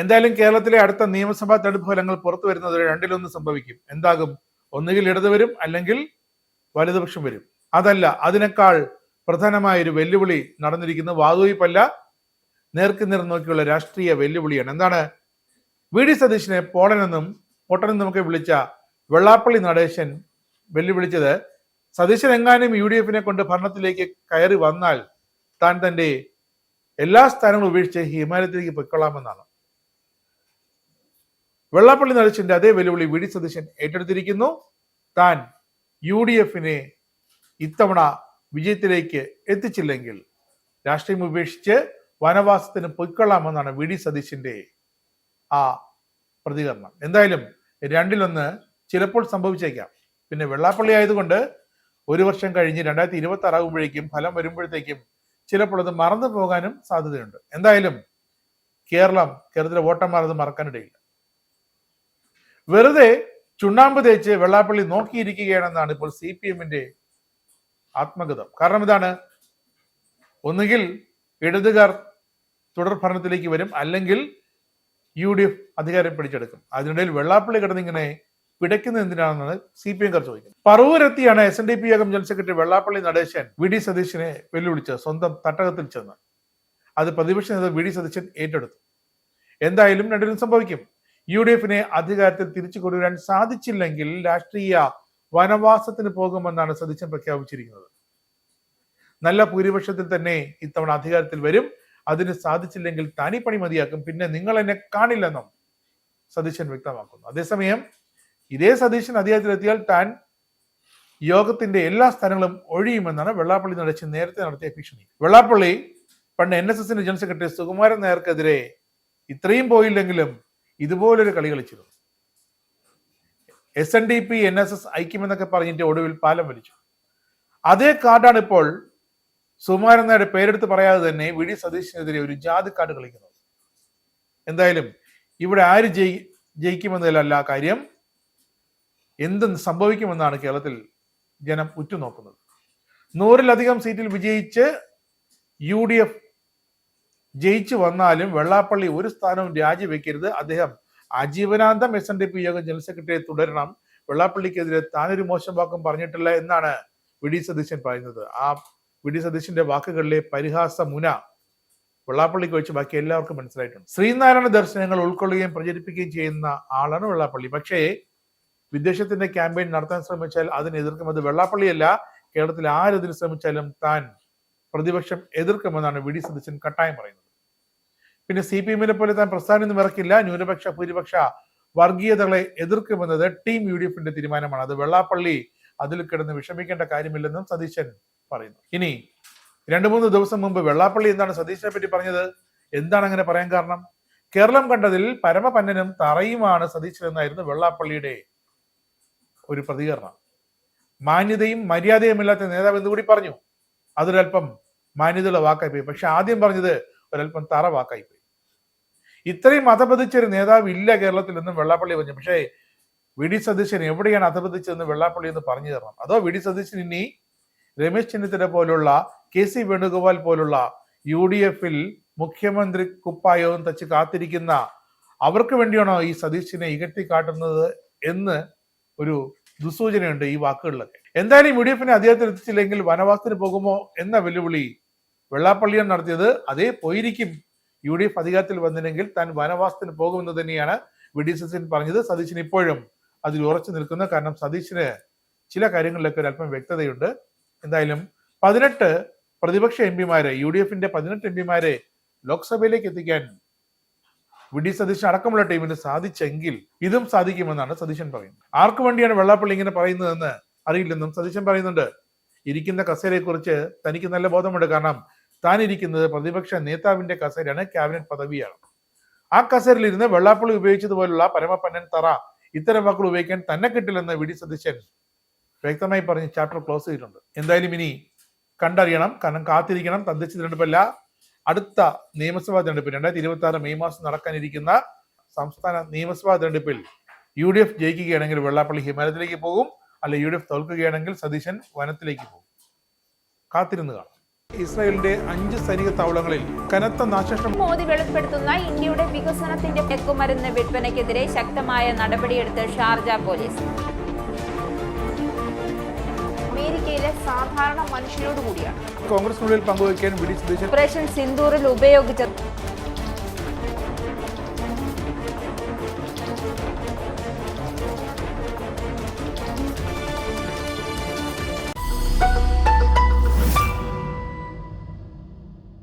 എന്തായാലും കേരളത്തിലെ അടുത്ത നിയമസഭാ തെരഞ്ഞെടുപ്പ് ഫലങ്ങൾ പുറത്തു വരുന്നത് രണ്ടിലൊന്ന് സംഭവിക്കും. എന്താകും? ഒന്നുകിൽ ഇടത് വരും, അല്ലെങ്കിൽ വലതുപക്ഷം വരും. അതല്ല, അതിനേക്കാൾ പ്രധാനമായ ഒരു വെല്ലുവിളി നടന്നിരിക്കുന്നത് വാതുവയ്പല്ല, നേർക്കുനേർ നോക്കിയുള്ള രാഷ്ട്രീയ വെല്ലുവിളിയാണ്. എന്താണ്? വി ഡി സതീശനെ പൊട്ടനെന്നും ഒക്കെ വിളിച്ച വെള്ളാപ്പള്ളി നടേശൻ വെല്ലുവിളിച്ചത്, സതീശൻ എങ്ങാനും UDF കൊണ്ട് ഭരണത്തിലേക്ക് കയറി വന്നാൽ താൻ തന്റെ എല്ലാ സ്ഥാനങ്ങളും ഉപേക്ഷിച്ച് ഹിമാലയത്തിലേക്ക് പൊയ്ക്കൊള്ളാമെന്നാണ്. വെള്ളാപ്പള്ളി നടേശന്റെ അതേ വെല്ലുവിളി വി ഡി സതീശൻ ഏറ്റെടുത്തിരിക്കുന്നു. താൻ UDF ഇത്തവണ വിജയത്തിലേക്ക് എത്തിച്ചില്ലെങ്കിൽ രാഷ്ട്രീയം ഉപേക്ഷിച്ച് വനവാസത്തിന് പൊയ്ക്കൊള്ളാമെന്നാണ് വി ഡി സതീശന്റെ ആ പ്രതികരണം. എന്തായാലും രണ്ടിലൊന്ന് ചിലപ്പോൾ സംഭവിച്ചേക്കാം. പിന്നെ വെള്ളാപ്പള്ളി ആയതുകൊണ്ട് ഒരു വർഷം കഴിഞ്ഞ് 2026 ആകുമ്പോഴേക്കും ഫലം വരുമ്പോഴത്തേക്കും ചിലപ്പോൾ അത് മറന്നു പോകാനും സാധ്യതയുണ്ട്. എന്തായാലും കേരളത്തിലെ വോട്ടർമാർ അത് മറക്കാനിടയില്ല. വെറുതെ ചുണ്ണാമ്പ് തേച്ച് വെള്ളാപ്പള്ളി നോക്കിയിരിക്കുകയാണെന്നാണ് ഇപ്പോൾ CPM ആത്മഗതം. കാരണം ഇതാണ്, ഒന്നുകിൽ ഇടതുകാർ തുടർ ഭരണത്തിലേക്ക് വരും, അല്ലെങ്കിൽ UDF അധികാരം പിടിച്ചെടുക്കും. അതിനിടയിൽ വെള്ളാപ്പള്ളി കിടന്നിങ്ങനെ പിടയ്ക്കുന്നത് എന്തിനാണെന്നാണ് CPM ചോദിക്കുന്നത്. പറവൂരെത്തിയാണ് SNDP യോഗം general secretary Vellappally Natesan V D സതീശനെ വെല്ലുവിളിച്ചത് സ്വന്തം തട്ടകത്തിൽ ചെന്ന്. അത് പ്രതിപക്ഷ നേതാവ് വി ഡി സതീശൻ ഏറ്റെടുത്തു. എന്തായാലും രണ്ടിലും സംഭവിക്കും. UDF അധികാരത്തിൽ തിരിച്ചു കൊണ്ടുവരാൻ സാധിച്ചില്ലെങ്കിൽ രാഷ്ട്രീയ വനവാസത്തിന് പോകുമെന്നാണ് സതീശൻ പ്രഖ്യാപിച്ചിരിക്കുന്നത്. നല്ല ഭൂരിപക്ഷത്തിൽ തന്നെ ഇത്തവണ അധികാരത്തിൽ വരും. അതിന് സാധിച്ചില്ലെങ്കിൽ തനി പണി മതിയാക്കും, പിന്നെ നിങ്ങൾ എന്നെ കാണില്ലെന്നും സതീശൻ വ്യക്തമാക്കുന്നു. അതേസമയം ഇതേ സതീശൻ അധികാരത്തിലെത്തിയാൽ താൻ യോഗത്തിന്റെ എല്ലാ സ്ഥാനങ്ങളും ഒഴിയുമെന്നാണ് വെള്ളാപ്പള്ളി നടേശൻ നേരത്തെ നടത്തിയ ഭീഷണി. വെള്ളാപ്പള്ളി പണ്ട് NSS ജനറൽ സെക്രട്ടറി സുകുമാരൻ നായർക്കെതിരെ ഇത്രയും പോയില്ലെങ്കിലും ഇതുപോലൊരു കളി കളിച്ചിരുന്നു. SNDP NSS ഐക്യമെന്നൊക്കെ പറഞ്ഞിട്ട് ഒടുവിൽ പാലം വലിച്ചു. അതേ കാർഡാണ് ഇപ്പോൾ സുകുമാരൻ നായരുടെ പേരെടുത്ത് പറയാതെ തന്നെ വി ഡി സതീശനെതിരെ ഒരു ജാതി കാർഡ് കളിക്കുന്നത്. എന്തായാലും ഇവിടെ ആര് ജയിക്കുമെന്നതിലല്ല കാര്യം, എന്ത് സംഭവിക്കുമെന്നാണ് കേരളത്തിൽ ജനം ഉറ്റുനോക്കുന്നത്. 100-ലധികം സീറ്റിൽ വിജയിച്ച് UDF ജയിച്ചു വന്നാലും വെള്ളാപ്പള്ളി ഒരു സ്ഥാനവും രാജിവെക്കരുത്. അദ്ദേഹം ആജീവനാന്തം SNDP യോഗം ജനറൽ സെക്രട്ടറിയെ തുടരണം. വെള്ളാപ്പള്ളിക്കെതിരെ താനൊരു മോശം വാക്കും പറഞ്ഞിട്ടില്ല എന്നാണ് വി ഡി സതീശൻ പറയുന്നത്. ആ വി ഡി സതീശന്റെ വാക്കുകളിലെ പരിഹാസ മുന വെള്ളാപ്പള്ളിക്ക് വെച്ച് ബാക്കി എല്ലാവർക്കും മനസ്സിലായിട്ടുണ്ട്. ശ്രീനാരായണ ദർശനങ്ങൾ ഉൾക്കൊള്ളുകയും പ്രചരിപ്പിക്കുകയും ചെയ്യുന്ന ആളാണ് വെള്ളാപ്പള്ളി. പക്ഷേ വിദേശത്തിന്റെ ക്യാമ്പയിൻ നടത്താൻ ശ്രമിച്ചാൽ അതിനെ എതിർക്കുന്നത് വെള്ളാപ്പള്ളിയല്ല, കേരളത്തിൽ ആരെതിന് ശ്രമിച്ചാലും താൻ പ്രതിപക്ഷം എതിർക്കുമെന്നാണ് വി ഡി സതീശൻ കട്ടായം പറയുന്നത്. പിന്നെ CPM പോലെ താൻ പ്രസ്ഥാനം ഇറക്കില്ല, ന്യൂനപക്ഷ ഭൂരിപക്ഷ വർഗീയതകളെ എതിർക്കുമെന്നത് ടീം UDF തീരുമാനമാണ്. അത് വെള്ളാപ്പള്ളി അതിൽ കിടന്ന് വിഷമിക്കേണ്ട കാര്യമില്ലെന്നും സതീശൻ പറയുന്നു. ഇനി 2-3 ദിവസം മുമ്പ് വെള്ളാപ്പള്ളി എന്താണ് സതീശനെ പറ്റി പറഞ്ഞത്? എന്താണ് അങ്ങനെ പറയാൻ കാരണം? കേരളം കണ്ടതിൽ പരമപന്നനും തറയുമാണ് സതീശൻ എന്നായിരുന്നു വെള്ളാപ്പള്ളിയുടെ ഒരു പ്രതികരണം. മാന്യതയും മര്യാദയുമില്ലാത്ത നേതാവ് എന്ന് കൂടി പറഞ്ഞു. അതൊരൽപ്പം മാന്യതയുള്ള വാക്കായി പോയി. പക്ഷെ ആദ്യം പറഞ്ഞത് ഒരൽപ്പം തറ വാക്കായി പോയി. ഇത്രയും അധപതിച്ചൊരു നേതാവ് ഇല്ല കേരളത്തിൽ എന്നും വെള്ളാപ്പള്ളി പറഞ്ഞു. പക്ഷേ വി ഡി സതീശൻ എവിടെയാണ് അധപതിച്ചതെന്ന് വെള്ളാപ്പള്ളി എന്ന് പറഞ്ഞു തരണം. അതോ വി ഡി സതീശൻ ഇനി രമേശ് ചെന്നിത്തല പോലുള്ള, KC വേണുഗോപാൽ പോലുള്ള UDF മുഖ്യമന്ത്രി കുപ്പായവും തച്ച് കാത്തിരിക്കുന്ന അവർക്ക് വേണ്ടിയാണോ ഈ സതീശനെ ഇകഴ്ത്തി കാട്ടുന്നത് എന്ന് ഒരു ദുസൂചനയുണ്ട് ഈ വാക്കുകളിലൊക്കെ. എന്തായാലും UDF അധികാരത്തിൽ എത്തിച്ചില്ലെങ്കിൽ വനവാസത്തിന് പോകുമോ എന്ന വെല്ലുവിളി വെള്ളാപ്പള്ളിയാണ് നടത്തിയത്. അതേ പോയിരിക്കും. UDF അധികാരത്തിൽ വന്നില്ലെങ്കിൽ താൻ വനവാസത്തിന് പോകുമെന്ന് തന്നെയാണ് വി ഡി സതീശൻ പറഞ്ഞത്. സതീശൻ ഇപ്പോഴും അതിൽ ഉറച്ചു നിൽക്കുന്നു. കാരണം സതീശന് ചില കാര്യങ്ങളിലൊക്കെ ഒരു അല്പം വ്യക്തതയുണ്ട്. എന്തായാലും 18 പ്രതിപക്ഷ MPമാരെ, UDF 18 MPമാരെ ലോക്സഭയിലേക്ക് എത്തിക്കാൻ വി ഡി സതീശൻ അടക്കമുള്ള ടീമിന് സാധിച്ചെങ്കിൽ ഇതും സാധിക്കുമെന്നാണ് സതീശൻ പറയുന്നത്. ആർക്കു വേണ്ടിയാണ് വെള്ളാപ്പള്ളി ഇങ്ങനെ പറയുന്നതെന്ന് അറിയില്ലെന്നും സതീശൻ പറയുന്നുണ്ട്. ഇരിക്കുന്ന കസേരയെ കുറിച്ച് തനിക്ക് നല്ല ബോധമുണ്ട്. കാരണം താൻ ഇരിക്കുന്നത് പ്രതിപക്ഷ നേതാവിന്റെ കസേരയാണ്, ക്യാബിനറ്റ് പദവിയാണ്. ആ കസേരയിൽ ഇരുന്ന് വെള്ളാപ്പള്ളി ഉപയോഗിച്ചതുപോലുള്ള പരമപന്നൻ തറ ഇത്തരം വാക്കുകൾ ഉപയോഗിക്കാൻ തന്നെ കിട്ടില്ലെന്ന് വി ഡി സതീശൻ വ്യക്തമായി പറഞ്ഞ് ചാപ്റ്റർ ക്ലോസ് ചെയ്തിട്ടുണ്ട്. എന്തായാലും ഇനി കണ്ടറിയണം. കാരണം കാത്തിരിക്കണം. തദ്ദേശ തിരഞ്ഞെടുപ്പല്ല, അടുത്ത നിയമസഭാ തെരഞ്ഞെടുപ്പ് 2026 മെയ് മാസം നടക്കാനിരിക്കുന്ന സംസ്ഥാന നിയമസഭാ തെരഞ്ഞെടുപ്പിൽ UDF ജയിക്കുകയാണെങ്കിൽ വെള്ളാപ്പള്ളി ഹിമാലയത്തിലേക്ക് പോകും, അല്ല UDF തോൽക്കുകയാണെങ്കിൽ സതീശൻ വനത്തിലേക്ക് പോകും. കാത്തിരുന്ന് കാണാം. ഇസ്രായേലിന്റെ 5 സൈനിക താവളങ്ങളിൽ കനത്ത നാശനഷ്ടം. മോദി വെളിപ്പെടുത്തുന്ന ഇന്ത്യയുടെ വികസനത്തിന്റെ മയക്കുമരുന്ന് വിൽപ്പനയ്ക്കെതിരെ ശക്തമായ നടപടിയെടുത്ത് ഷാർജ പോലീസ്. അമേരിക്കയിലെ സാധാരണ മനുഷ്യരോട് കൂടിയാണ് കോൺഗ്രസിനുള്ളിൽ പങ്കുവയ്ക്കാൻ വി ഡി സതീശൻ ഓപ്പറേഷൻ സിന്ദൂറിൽ ഉപയോഗിച്ച